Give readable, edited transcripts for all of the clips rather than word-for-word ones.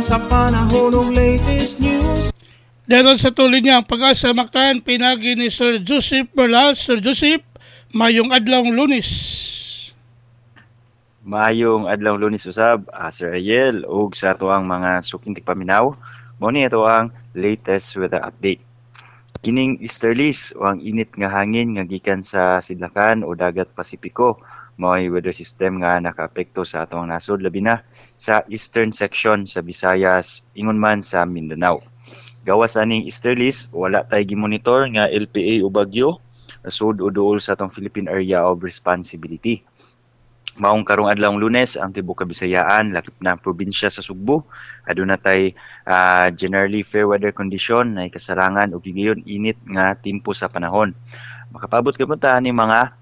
sa panahon ng latest news. Daron sa tuloy niya ang Pag-asa Mactan, pinagi ni Sir Joseph Merlas. Sir Joseph, mayong adlawng Lunes. Maayong adlawng Lunes usab, Sir Ariel, ug sa ato ang mga suking tigpaminaw. Mao ni ito ang latest weather update. Kining easterlies o ang init nga hangin nga gikan sa sidlakan o dagat Pasipiko mao'y weather system nga nakaapekto sa atong nasod labi na sa eastern section sa Visayas ingon man sa Mindanao. Gawas aning easterlies, wala tay gimonitor nga LPA o bagyo sud o duol sa atong Philippine Area of Responsibility. Maong karong adlawng Lunes ang tibuok Kabisayaan lakip na ang probinsya sa Sugbo aduna tay generally fair weather condition na kasarangan ug gigayon init nga tempo sa panahon. Makapabot gyud ta ni mga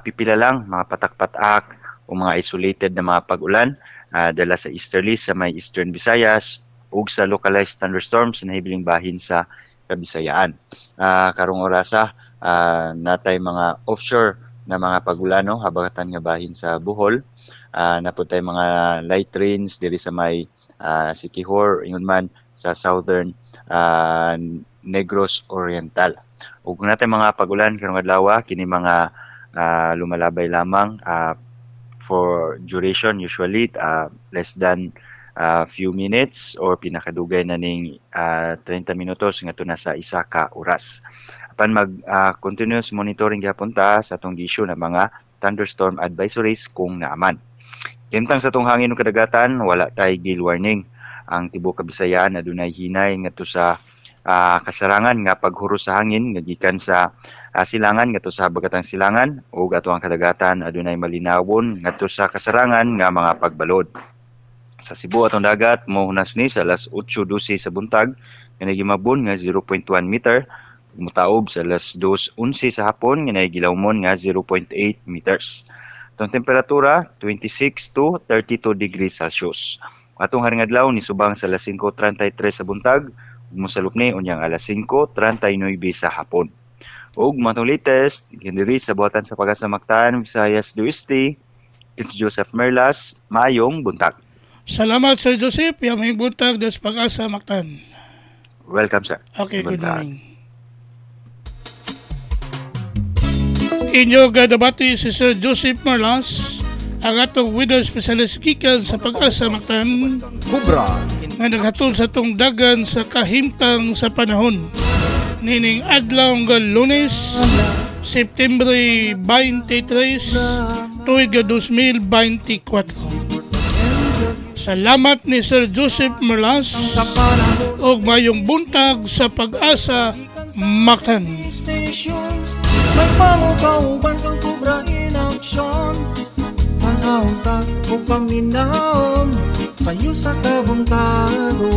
pipila lang mga patak-patak o mga isolated na mga pag-ulan dala sa easterlies sa may Eastern Visayas ug sa localized thunderstorms na nahibiling bahin sa Kabisayaan. Karong orasa natay mga offshore na mga pag-ulan no habagatan nga bahin sa Bohol. Naputay mga light rains diri sa may Siquijor ingon man sa southern Negros Oriental. Ug natay mga pag-ulan karong adlaw kini mga lumalabay lamang for duration usually less than few minutes or pinakadugay na ning 30 minutos ngadto na sa isa ka oras. Apan mag continuous monitoring gyapon ta sa atong issue na mga thunderstorm advisories kung naaman. Kintang sa atong hangin ug kadagatan wala tay gale warning. Ang tibuok Kabisayaan adunay hinay ngadto sa kasarangan nga paghuro sa hangin nga gikan sa silangan ngadto sa habagatang silangan ug ato ang kadagatan adunay malinawon ngadto sa kasarangan nga mga pagbalod. Sa Cebu atong dagat mohunas ni sa alas 8:12 sa buntag nga nagimabon nga 0.1 meter, mutaob sa alas 2:11 sa hapon nga nagilawmon nga 0.8 meters. Atong temperatura 26 to 32 degrees Celsius. Atong haring adlaw ni subang sa alas 5:33 sa buntag ug mosalop ni unyang alas 5:39 sa hapon. Ug matong latest diri sa buhatan sa Pag-asa Mactan, Visayas do Este, it's Joseph Merlas, maayong buntag. Salamat Sir Joseph, may buntag des Pag-asa Mactan. Welcome sir. Okay, good morning. Inyo gadabati si Sir Joseph Merlas, ang atong weather specialist gikan sa Pag-asa Mactan, nga naghatol sa tong dagan sa kahimtang sa panahon. Nining adlaw nga Lunes, September 23, tuig 2024. Salamat ni Sir Joseph Merlas og mayong buntag sa Pag-asa Mactan. Magpamukauban kang kubra in action, panahon ta o paminaon sa'yo sa kabuntado.